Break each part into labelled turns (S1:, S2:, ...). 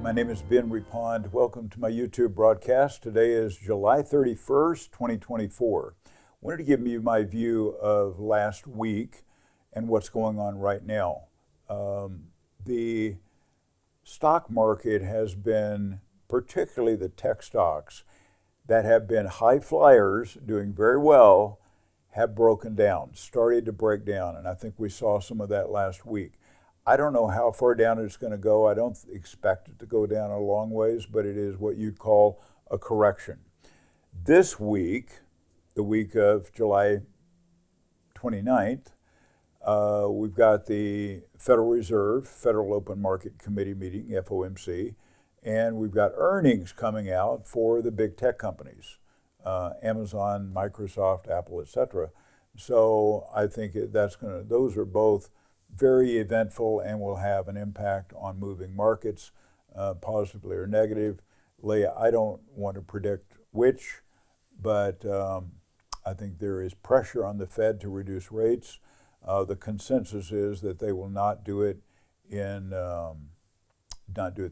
S1: My name is Ben Reppond. Welcome to my YouTube broadcast. Today is July 31st, 2024. I wanted to give you my view of last week and what's going on right now. The stock market has been, particularly the tech stocks that have been high flyers, doing very well, have broken down, started to break down, and I think we saw some of that last week. I don't know how far down it's going to go. I don't expect it to go down a long ways, but it is what you'd call a correction. This week, the week of July 29th, we've got the Federal Reserve, Federal Open Market Committee meeting, FOMC, and we've got earnings coming out for the big tech companies, Amazon, Microsoft, Apple, etc. So I think those are both very eventful and will have an impact on moving markets, positively or negatively. I don't want to predict which, but I think there is pressure on the Fed to reduce rates. The consensus is that they will not do it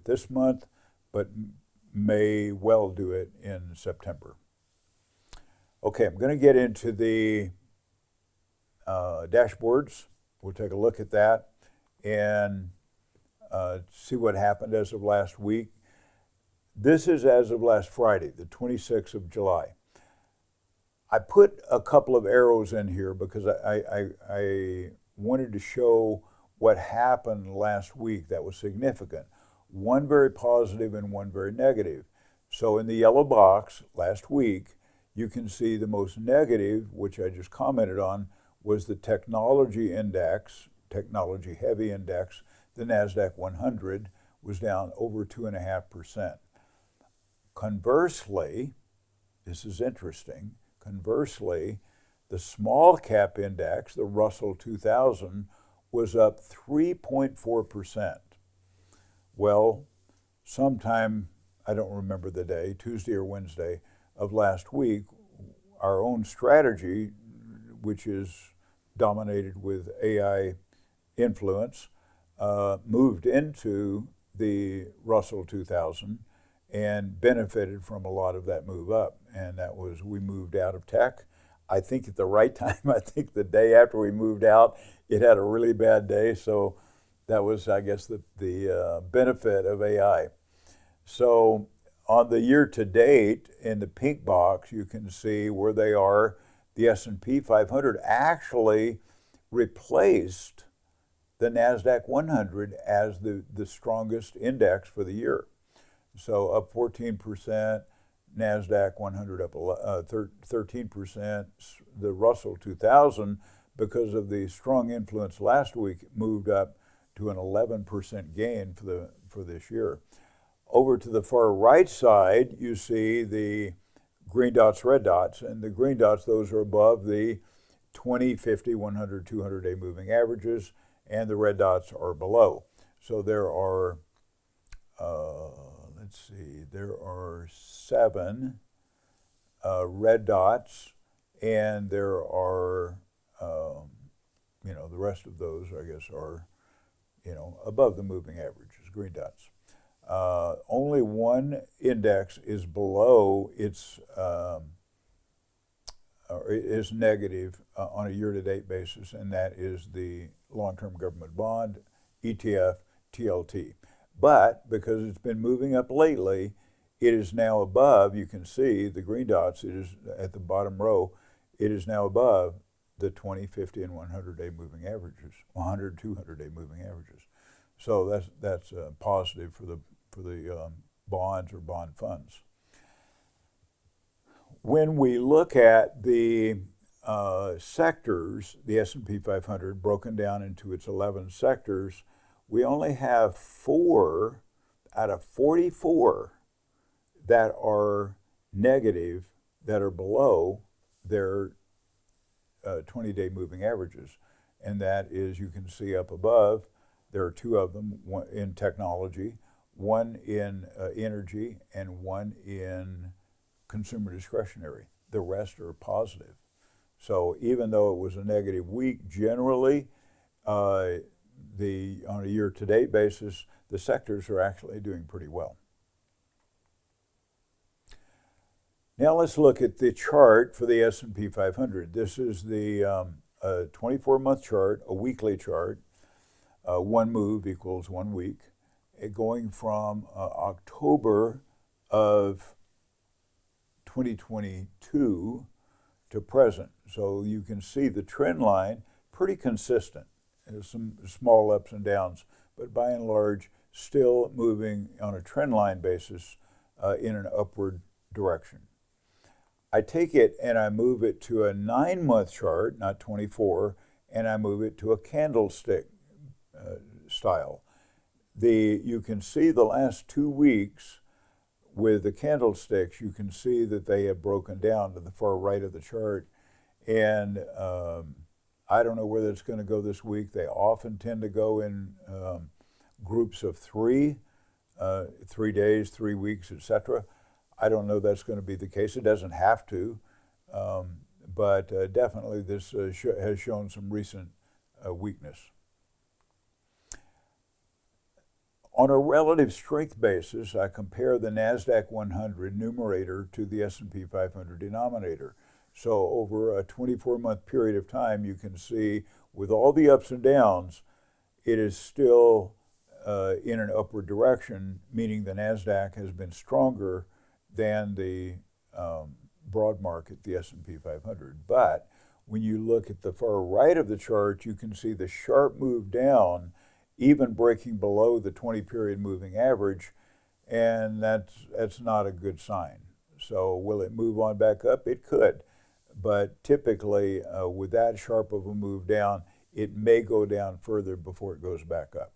S1: this month, but may well do it in September. Okay, I'm going to get into the dashboards. We'll take a look at that and see what happened as of last week. This is as of last Friday, the 26th of July. I put a couple of arrows in here because I wanted to show what happened last week that was significant. One very positive and one very negative. So in the yellow box last week, you can see the most negative, which I just commented on, was the technology index, technology heavy index. The NASDAQ 100 was down over 2.5%. Conversely, this is interesting, conversely, the small cap index, the Russell 2000, was up 3.4%. Well, sometime, I don't remember the day, Tuesday or Wednesday of last week, our own strategy, which is dominated with AI influence, moved into the Russell 2000 and benefited from a lot of that move up. And that was, we moved out of tech. I think at the right time. I think the day after we moved out, it had a really bad day. So that was, I guess, the benefit of AI. So on the year to date, in the pink box, you can see where they are. The S&P 500 actually replaced the NASDAQ 100 as the strongest index for the year. So up 14%, NASDAQ 100 up 13%, the Russell 2000, because of the strong influence last week, moved up to an 11% gain for this year. Over to the far right side, you see the green dots, red dots, and the green dots, those are above the 20, 50, 100, 200-day moving averages, and the red dots are below. So there are, there are 7 red dots, and there are, the rest of those, I guess, are, above the moving averages, green dots. Only one index is below its, is negative on a year-to-date basis, and that is the long-term government bond, ETF, TLT. But because it's been moving up lately, it is now above, you can see the green dots, it is at the bottom row, it is now above the 20, 50, and 100-day moving averages, 100, 200-day moving averages. So that's positive for the bonds or bond funds. When we look at the sectors, the S&P 500 broken down into its 11 sectors, we only have 4 out of 44 that are negative, that are below their 20-day moving averages. And that is, you can see up above, there are 2 of them, one in technology, one in energy, and one in consumer discretionary. The rest are positive. So even though it was a negative week, generally, on a year-to-date basis, the sectors are actually doing pretty well. Now let's look at the chart for the S&P 500. This is the 24-month chart, a weekly chart. One move equals 1 week. Going from October of 2022 to present. So you can see the trend line pretty consistent. There's some small ups and downs, but by and large, still moving on a trend line basis in an upward direction. I take it and I move it to a 9-month chart, not 24, and I move it to a candlestick style. You can see the last 2 weeks with the candlesticks, you can see that they have broken down to the far right of the chart. And I don't know where that's going to go this week. They often tend to go in groups of 3 days, 3 weeks, etc. I don't know that's going to be the case. It doesn't have to, but definitely this has shown some recent weakness. On a relative strength basis, I compare the NASDAQ 100 numerator to the S&P 500 denominator. So over a 24-month period of time, you can see with all the ups and downs, it is still in an upward direction, meaning the NASDAQ has been stronger than the broad market, the S&P 500. But when you look at the far right of the chart, you can see the sharp move down, even breaking below the 20-period moving average, and that's not a good sign. So will it move on back up? It could, but typically with that sharp of a move down, it may go down further before it goes back up.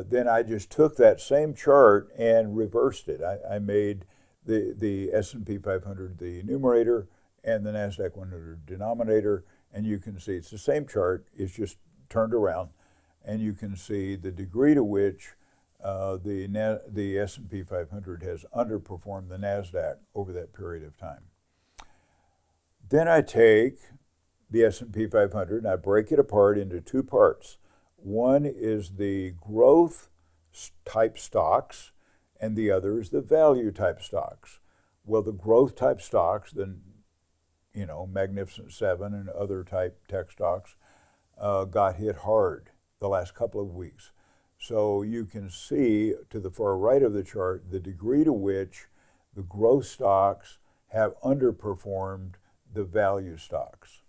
S1: Then I just took that same chart and reversed it. I made the S&P 500 the numerator and the NASDAQ 100 denominator, and you can see it's the same chart, it's just turned around, and you can see the degree to which the S&P 500 has underperformed the NASDAQ over that period of time. Then I take the S&P 500 and I break it apart into 2 parts. One is the growth type stocks, and the other is the value type stocks. Well, the growth type stocks, the Magnificent Seven and other type tech stocks, got hit hard the last couple of weeks. So you can see to the far right of the chart the degree to which the growth stocks have underperformed the value stocks.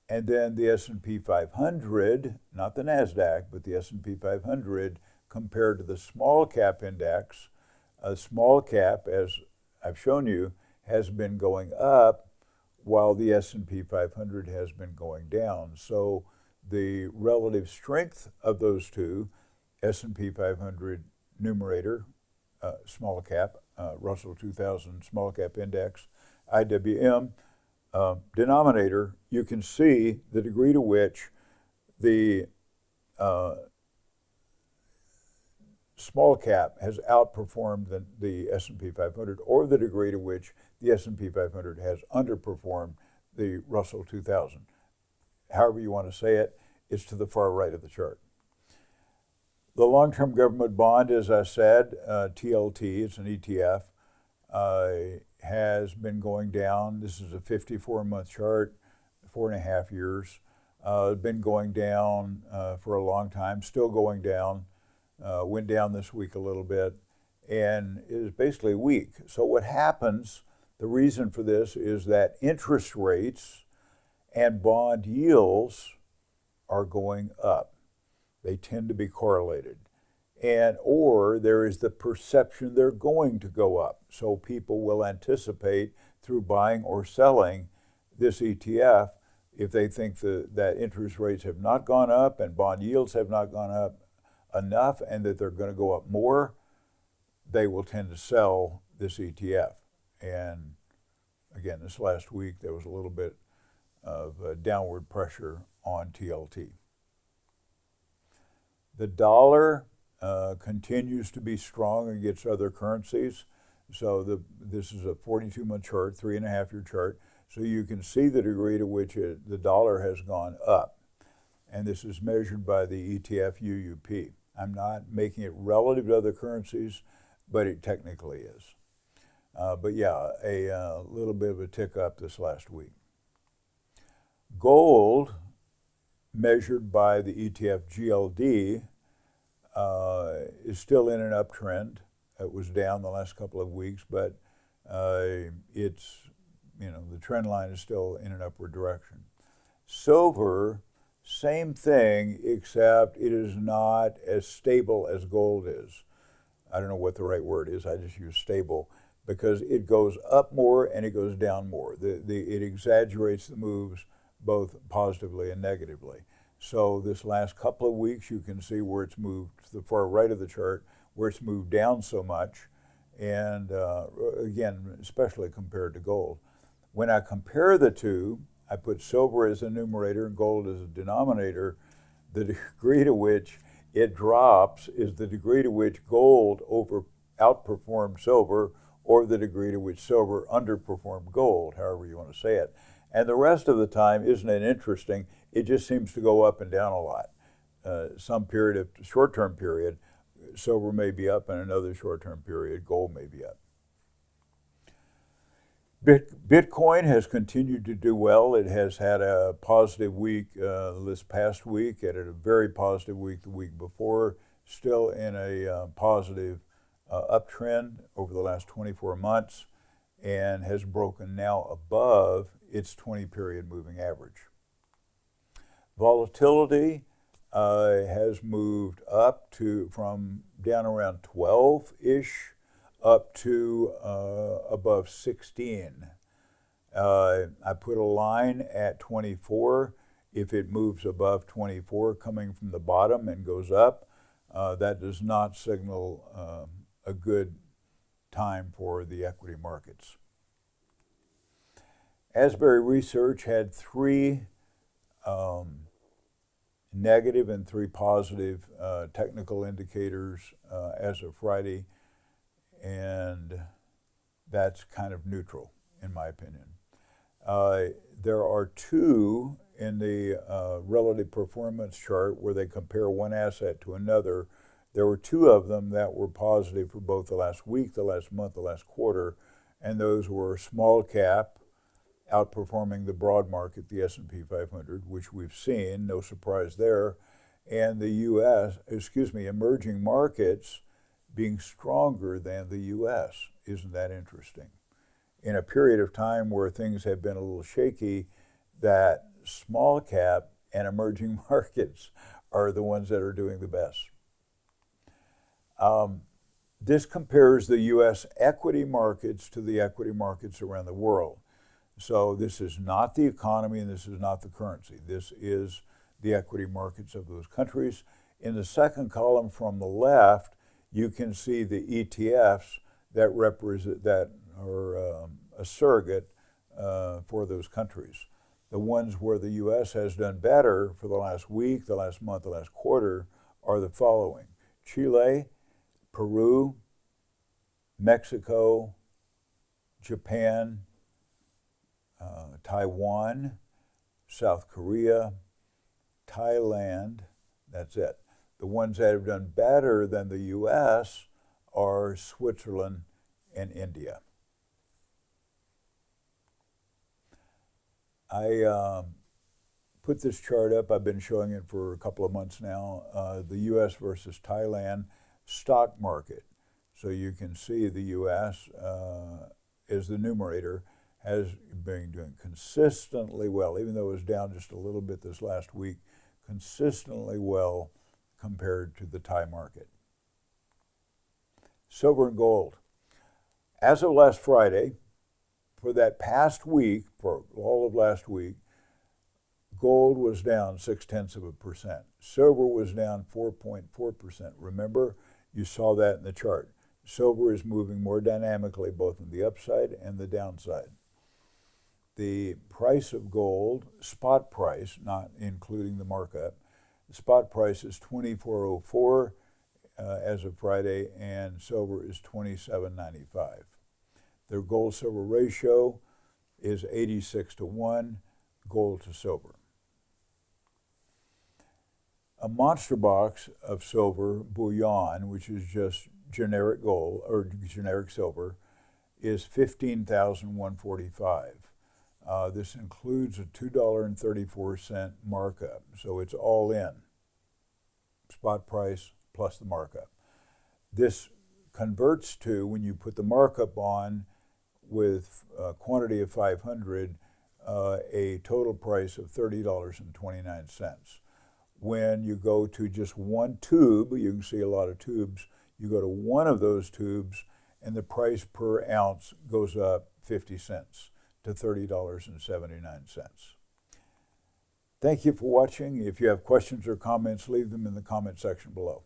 S1: And then the S&P 500, not the NASDAQ, but the S&P 500 compared to the small cap index. A small cap, as I've shown you, has been going up while the S&P 500 has been going down. So the relative strength of those two, S&P 500 numerator, small cap, Russell 2000 small cap index, IWM, denominator, you can see the degree to which the small cap has outperformed the S&P 500, or the degree to which the S&P 500 has underperformed the Russell 2000. However you want to say it, it's to the far right of the chart. The long-term government bond, as I said, TLT, it's an ETF, has been going down. This is a 54-month chart, 4.5 years. Been going down for a long time, still going down. Went down this week a little bit, and is basically weak. So what happens, the reason for this is that interest rates and bond yields are going up. They tend to be correlated. Or there is the perception they're going to go up. So people will anticipate through buying or selling this ETF, if they think that interest rates have not gone up and bond yields have not gone up enough and that they're going to go up more, they will tend to sell this ETF. And again, this last week there was a little bit of downward pressure on TLT. The dollar continues to be strong against other currencies. So this is a 42-month chart, 3.5-year chart. So you can see the degree to which the dollar has gone up. And this is measured by the ETF UUP. I'm not making it relative to other currencies, but it technically is. But yeah, a little bit of a tick up this last week. Gold, measured by the ETF GLD, is still in an uptrend. It was down the last couple of weeks, but it's, the trend line is still in an upward direction. Silver, same thing, except it is not as stable as gold is. I don't know what the right word is, I just use stable, because it goes up more and it goes down more. It exaggerates the moves both positively and negatively. So this last couple of weeks, you can see where it's moved to the far right of the chart, where it's moved down so much, and again, especially compared to gold. When I compare the two, I put silver as a numerator and gold as a denominator. The degree to which it drops is the degree to which gold outperformed silver, or the degree to which silver underperformed gold, however you want to say it. And the rest of the time, isn't it interesting? It just seems to go up and down a lot. Some period of short-term period, silver may be up, and another short-term period, gold may be up. Bitcoin has continued to do well. It has had a positive week this past week. It had a very positive week the week before, still in a positive uptrend over the last 24 months, and has broken now above its 20-period moving average. Volatility has moved up from down around 12-ish up to above 16. I put a line at 24. If it moves above 24 coming from the bottom and goes up, that does not signal a good time for the equity markets. Asbury Research had 3 negative and 3 positive technical indicators as of Friday, and that's kind of neutral in my opinion. There are 2 in the relative performance chart where they compare one asset to another. There were 2 of them that were positive for both the last week, the last month, the last quarter, and those were small cap outperforming the broad market, the S&P 500, which we've seen, no surprise there, and the emerging markets being stronger than the U.S. Isn't that interesting? In a period of time where things have been a little shaky, that small cap and emerging markets are the ones that are doing the best. This compares the U.S. equity markets to the equity markets around the world. So this is not the economy and this is not the currency. This is the equity markets of those countries. In the second column from the left, you can see the ETFs that are a surrogate for those countries. The ones where the U.S. has done better for the last week, the last month, the last quarter are the following: Chile, Peru, Mexico, Japan, Taiwan, South Korea, Thailand. That's it. The ones that have done better than the U.S. are Switzerland and India. I put this chart up. I've been showing it for a couple of months now. The U.S. versus Thailand stock market. So you can see the U.S. As the numerator has been doing consistently well, even though it was down just a little bit this last week, consistently well compared to the Thai market. Silver and gold. As of last Friday, for that past week, for all of last week, gold was down 0.6%. Silver was down 4.4%. Remember, you saw that in the chart. Silver is moving more dynamically both on the upside and the downside. The price of gold, spot price, not including the markup, the spot price is $24.04 as of Friday, and silver is $27.95. Their gold-silver ratio is 86 to 1, gold to silver. A monster box of silver bullion, which is just generic gold or generic silver, is $15,145. This includes a $2.34 markup, so it's all in. Spot price plus the markup. This converts to, when you put the markup on with a quantity of 500, a total price of $30.29. When you go to just one tube, you can see a lot of tubes, you go to one of those tubes and the price per ounce goes up 50 cents to $30.79. Thank you for watching. If you have questions or comments, leave them in the comment section below.